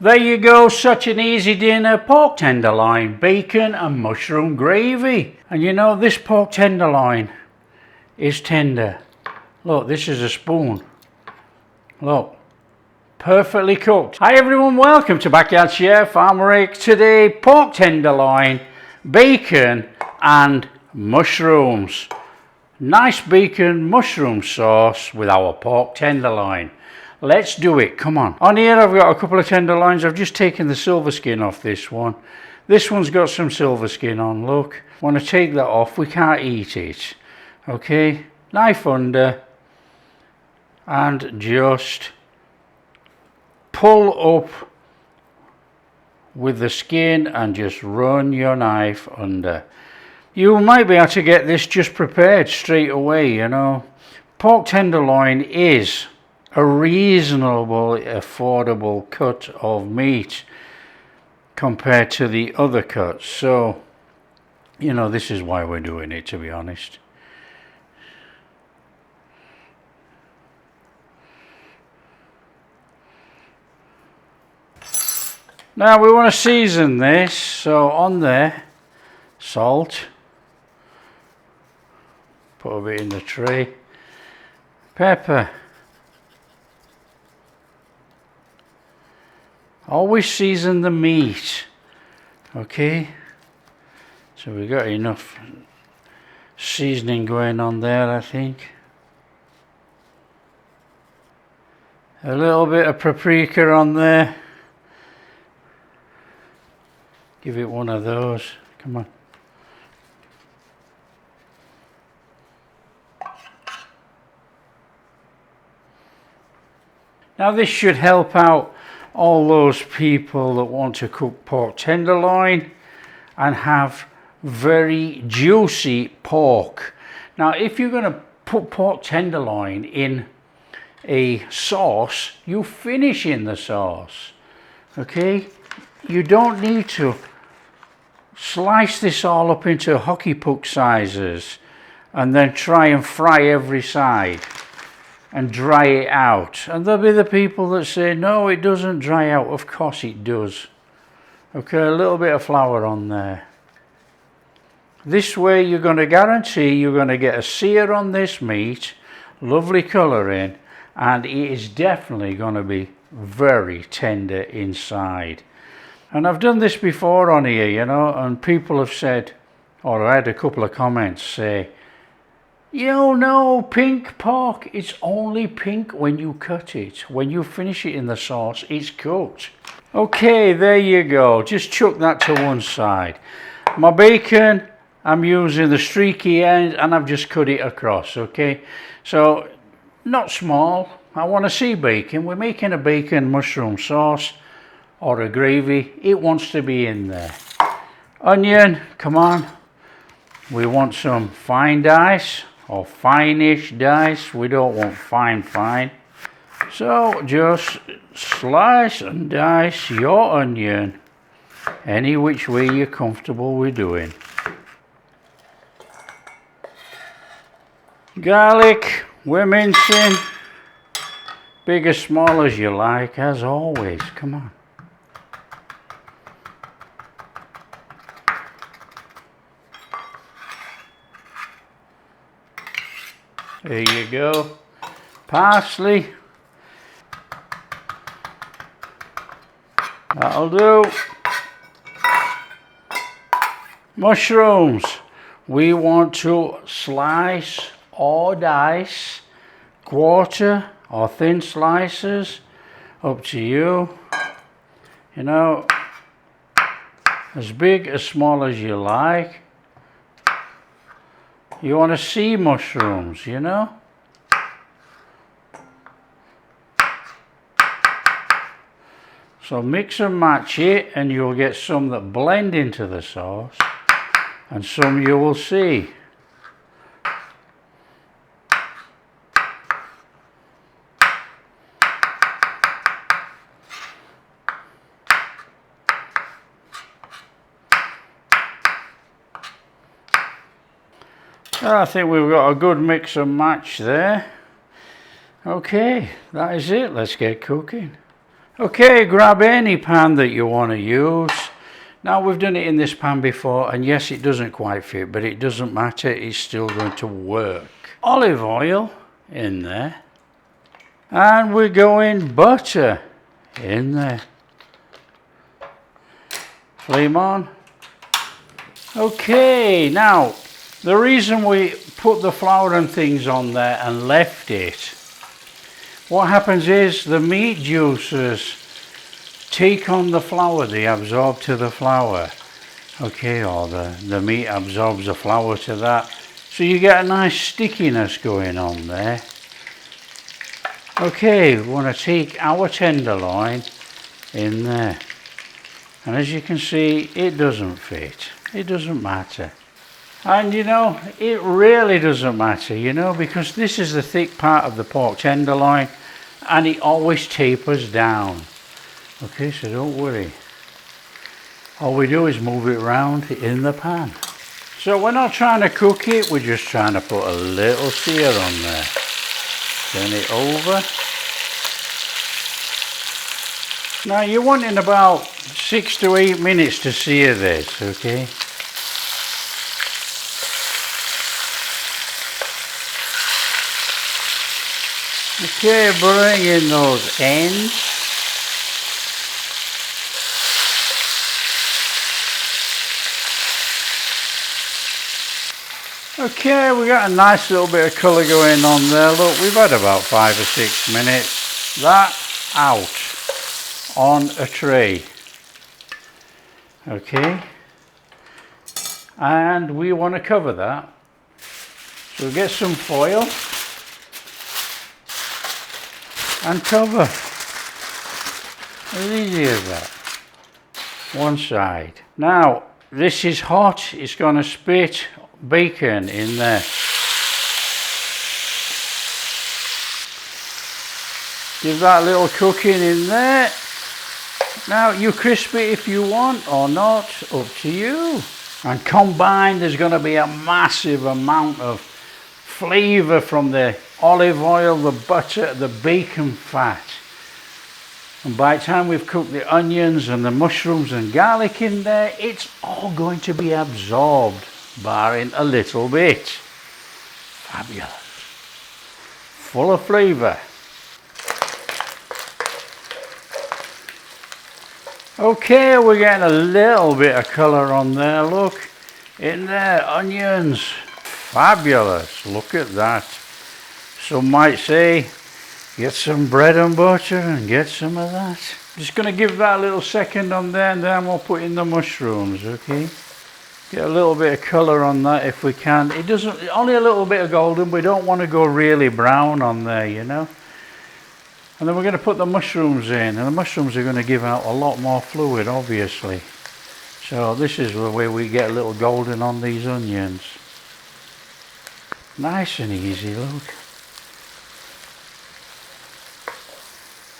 There you go, such an easy dinner. Pork tenderloin, bacon and mushroom gravy. And you know, this pork tenderloin is tender. Look, this is a spoon. Look, perfectly cooked. Hi everyone, welcome to Backyard Chef. I'm Rick. Today, pork tenderloin, bacon and mushrooms. Nice bacon mushroom sauce with our pork tenderloin. Let's do it, come on. On here I've got a couple of tenderloins. I've just taken the silver skin off this one. This one's got some silver skin on, look. Want to take that off, we can't eat it. Okay, knife under and just pull up with the skin and just run your knife under. You might be able to get this just prepared straight away, you know. Pork tenderloin is a reasonably affordable cut of meat compared to the other cuts. So, you know, this is why we're doing it, to be honest. Now we want to season this, so on there, salt, put a bit in the tray, pepper. Always season the meat, okay? So we got enough seasoning going on there, I think. A little bit of paprika on there. Give it one of those, come on. Now this should help out all those people that want to cook pork tenderloin and have very juicy pork. Now if you're going to put pork tenderloin in a sauce, you finish in the sauce, okay? You don't need to slice this all up into hockey puck sizes and then try and fry every side and dry it out. And there'll be the people that say, no, it doesn't dry out. Of course it does. Okay, a little bit of flour on there. This way you're going to guarantee you're going to get a sear on this meat, lovely colouring, and it is definitely going to be very tender inside. And I've done this before on here, you know, and people have said, or I had a couple of comments say, you know, pink pork, it's only pink when you cut it. When you finish it in the sauce, it's cooked. Okay, there you go. Just chuck that to one side. My bacon, I'm using the streaky end and I've just cut it across, okay? So, not small. I want to see bacon. We're making a bacon mushroom sauce or a gravy. It wants to be in there. Onion, come on. We want some fine dice. Or fine-ish dice. We don't want fine. So just slice and dice your onion any which way you're comfortable with doing. Garlic, we're mincing. Big or small as you like, as always. Come on. There you go. Parsley. That'll do. Mushrooms. We want to slice or dice, quarter or thin slices, up to you. You know, as big as small as you like. You want to see mushrooms, you know? So mix and match it and you'll get some that blend into the sauce and some you will see. I think we've got a good mix and match there. Okay, that is it. Let's get cooking. Okay, grab any pan that you want to use. Now we've done it in this pan before, and yes, it doesn't quite fit, but it doesn't matter, it's still going to work. Olive oil in there, and we're going butter in there. Flame on. Okay, now the reason we put the flour and things on there and left it, what happens is the meat juices take on the flour, they absorb to the flour, okay, or the meat absorbs the flour to that, so you get a nice stickiness going on there. Okay, we want to take our tenderloin in there, and as you can see, it doesn't fit, it doesn't matter. And you know, it really doesn't matter, you know, because this is the thick part of the pork tenderloin and it always tapers down. Okay, so don't worry. All we do is move it around in the pan. So we're not trying to cook it, we're just trying to put a little sear on there. Turn it over. Now you're wanting about 6 to 8 minutes to sear this, okay? Okay, bring in those ends. Okay, we got a nice little bit of colour going on there. Look, we've had about 5 or 6 minutes. That out on a tray. Okay, and we want to cover that. So we'll get some foil and cover. As easy as that. One side. Now, this is hot. It's going to spit bacon in there. Give that a little cooking in there. Now, you crisp it if you want or not, up to you. And combined, there's going to be a massive amount of flavour from the olive oil, the butter, the bacon fat. And by the time we've cooked the onions and the mushrooms and garlic in there, it's all going to be absorbed, barring a little bit. Fabulous. Full of flavour. Okay, we're getting a little bit of colour on there, look. In there, onions. Fabulous, look at that. Some might say, get some bread and butter and get some of that. Just going to give that a little second on there, and then we'll put in the mushrooms, okay? Get a little bit of colour on that if we can. It doesn't, only a little bit of golden, we don't want to go really brown on there, you know. And then we're going to put the mushrooms in, and the mushrooms are going to give out a lot more fluid, obviously. So this is the way we get a little golden on these onions. Nice and easy, look.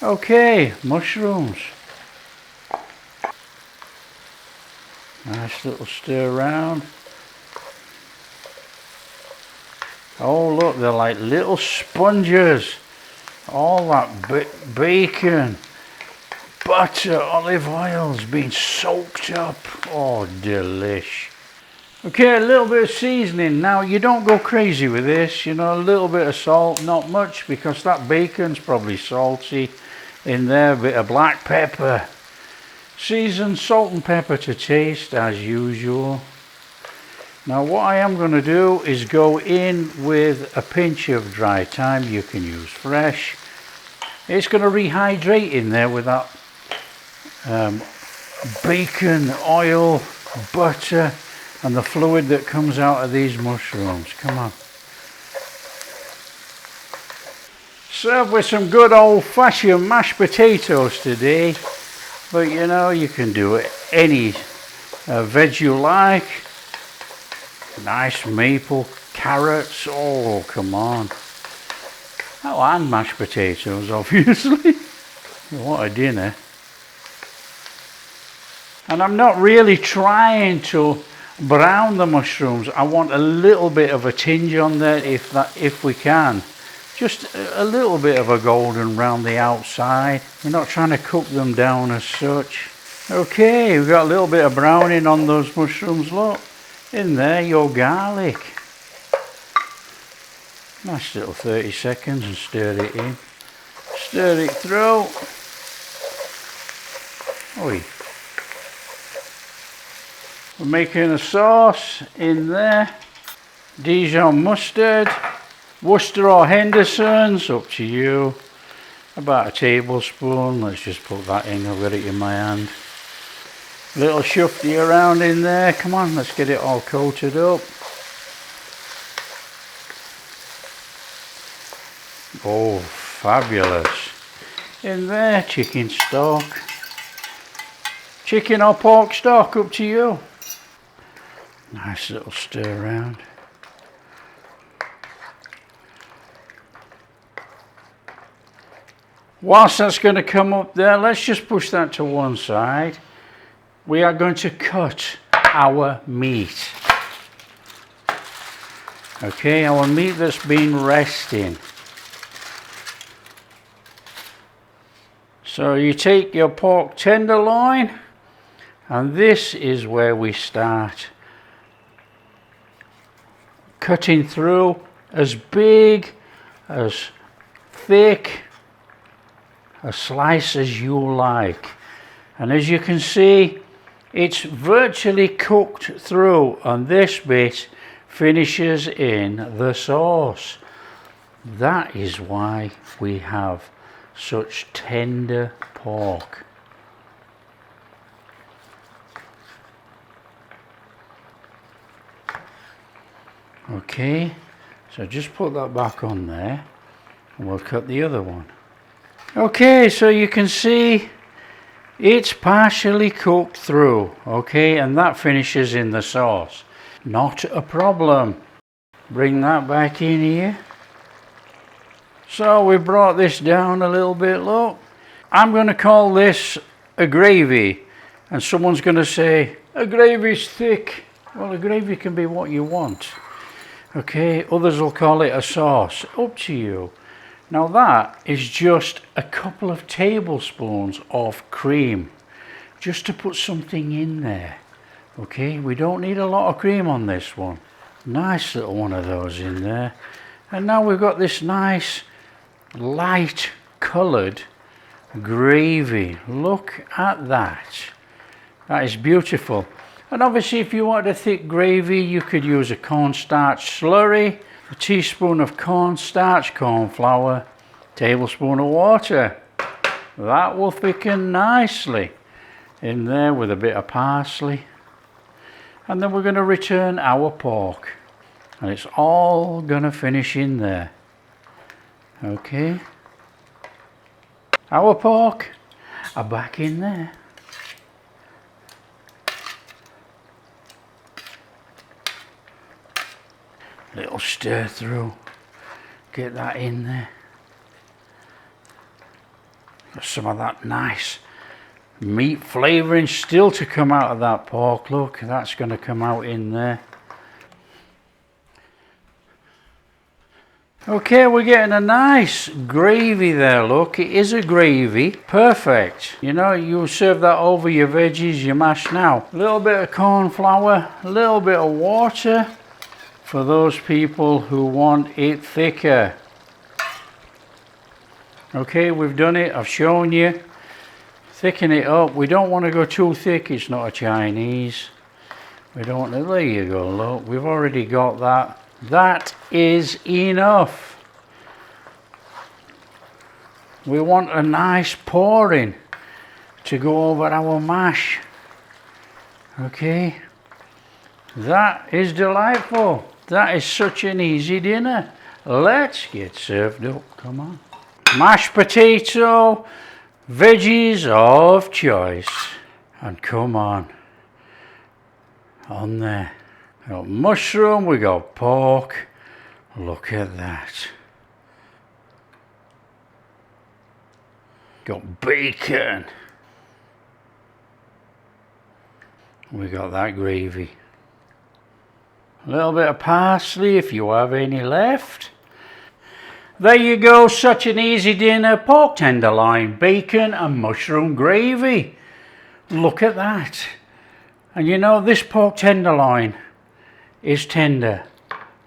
Okay, mushrooms. Nice little stir around. Oh look, they're like little sponges. All that bacon, butter, olive oil's been soaked up. Oh, delish. Okay, a little bit of seasoning. Now, you don't go crazy with this, you know, a little bit of salt, not much, because that bacon's probably salty in there. A bit of black pepper. Season salt and pepper to taste, as usual. Now, what I am going to do is go in with a pinch of dry thyme. You can use fresh. It's going to rehydrate in there with that bacon, oil, butter, and the fluid that comes out of these mushrooms. Come on. Serve with some good old-fashioned mashed potatoes today. But you know, you can do it any veg you like. Nice maple carrots. Oh, come on. Oh, and mashed potatoes, obviously. What a dinner. And I'm not really trying to brown the mushrooms. I want a little bit of a tinge on there if we can. just a little bit of a golden round the outside. We're not trying to cook them down as such. Okay, we've got a little bit of browning on those mushrooms, look. In there, your garlic. Nice little 30 seconds and stir it in. Stir it through. Oi. We're making a sauce in there. Dijon mustard. Worcester or Henderson's, up to you. About a tablespoon. Let's just put that in. I've got it in my hand. Little shufty around in there. Come on, let's get it all coated up. Oh, fabulous. In there, chicken stock. Chicken or pork stock, up to you. Nice little stir around. Whilst that's going to come up there, let's just push that to one side. We are going to cut our meat. Okay, our meat that's been resting. So you take your pork tenderloin, and this is where we start cutting through as big, as thick a slice as you like. And as you can see, it's virtually cooked through, and this bit finishes in the sauce. That is why we have such tender pork. Okay, so just put that back on there and we'll cut the other one. Okay, so you can see it's partially cooked through, okay, and that finishes in the sauce. Not a problem. Bring that back in here. So we brought this down a little bit, look. I'm going to call this a gravy, and someone's going to say, a gravy's thick. Well, a gravy can be what you want. Okay, others will call it a sauce. Up to you. Now that is just a couple of tablespoons of cream, just to put something in there. Okay, we don't need a lot of cream on this one. Nice little one of those in there. And now we've got this nice light coloured gravy. Look at that. That is beautiful. And obviously if you want a thick gravy, you could use a cornstarch slurry, a teaspoon of cornstarch, corn flour, tablespoon of water. That will thicken nicely in there with a bit of parsley. And then we're going to return our pork. And it's all going to finish in there. Okay. Our pork are back in there. Little stir through, get that in there. Got some of that nice meat flavouring still to come out of that pork. Look, that's going to come out in there. Okay, we're getting a nice gravy there, look. It is a gravy. Perfect. You know, you serve that over your veggies, your mash now. A little bit of corn flour, a little bit of water. For those people who want it thicker. Okay, we've done it. I've shown you. Thicken it up. We don't want to go too thick. It's not a Chinese. We don't want to. There you go, look. We've already got that. That is enough. We want a nice pouring to go over our mash. Okay. That is delightful. That is such an easy dinner. Let's get served up. Come on. Mashed potato, veggies of choice. And come on. On there. We got mushroom, we got pork. Look at that. Got bacon. We got that gravy. A little bit of parsley if you have any left. There you go, such an easy dinner. Pork tenderloin, bacon and mushroom gravy. Look at that. And you know, this pork tenderloin is tender.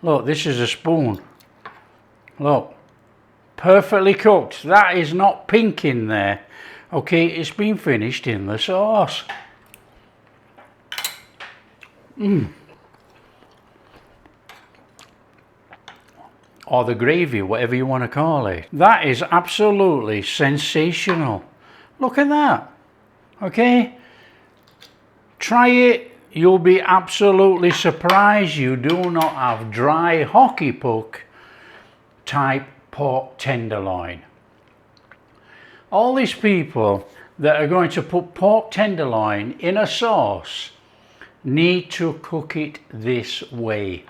Look, this is a spoon. Look, perfectly cooked. That is not pink in there. Okay, it's been finished in the sauce. Or the gravy, whatever you want to call it. That is absolutely sensational. Look at that. Okay, try it. You'll be absolutely surprised. You do not have dry hockey puck type pork tenderloin. All these people that are going to put pork tenderloin in a sauce need to cook it this way.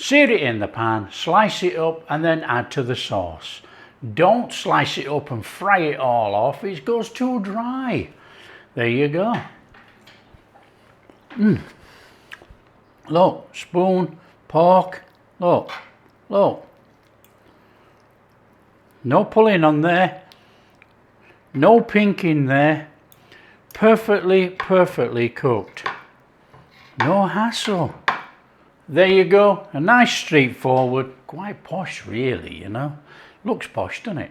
Sear it in the pan, slice it up and then add to the sauce. Don't slice it up and fry it all off, it goes too dry. There you go. Look, spoon, pork, look, look. No pulling on there, no pink in there, perfectly cooked. No hassle. There you go, a nice straightforward, quite posh really, you know. Looks posh, doesn't it?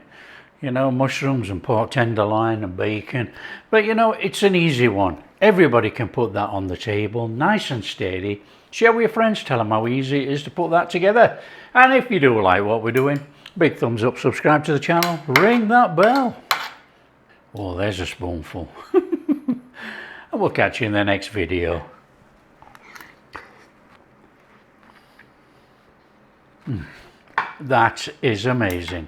You know, mushrooms and pork tenderloin and bacon. But you know, it's an easy one. Everybody can put that on the table, nice and steady. Share with your friends, tell them how easy it is to put that together. And if you do like what we're doing, big thumbs up, subscribe to the channel, ring that bell. Oh, there's a spoonful. And we'll catch you in the next video. That is amazing.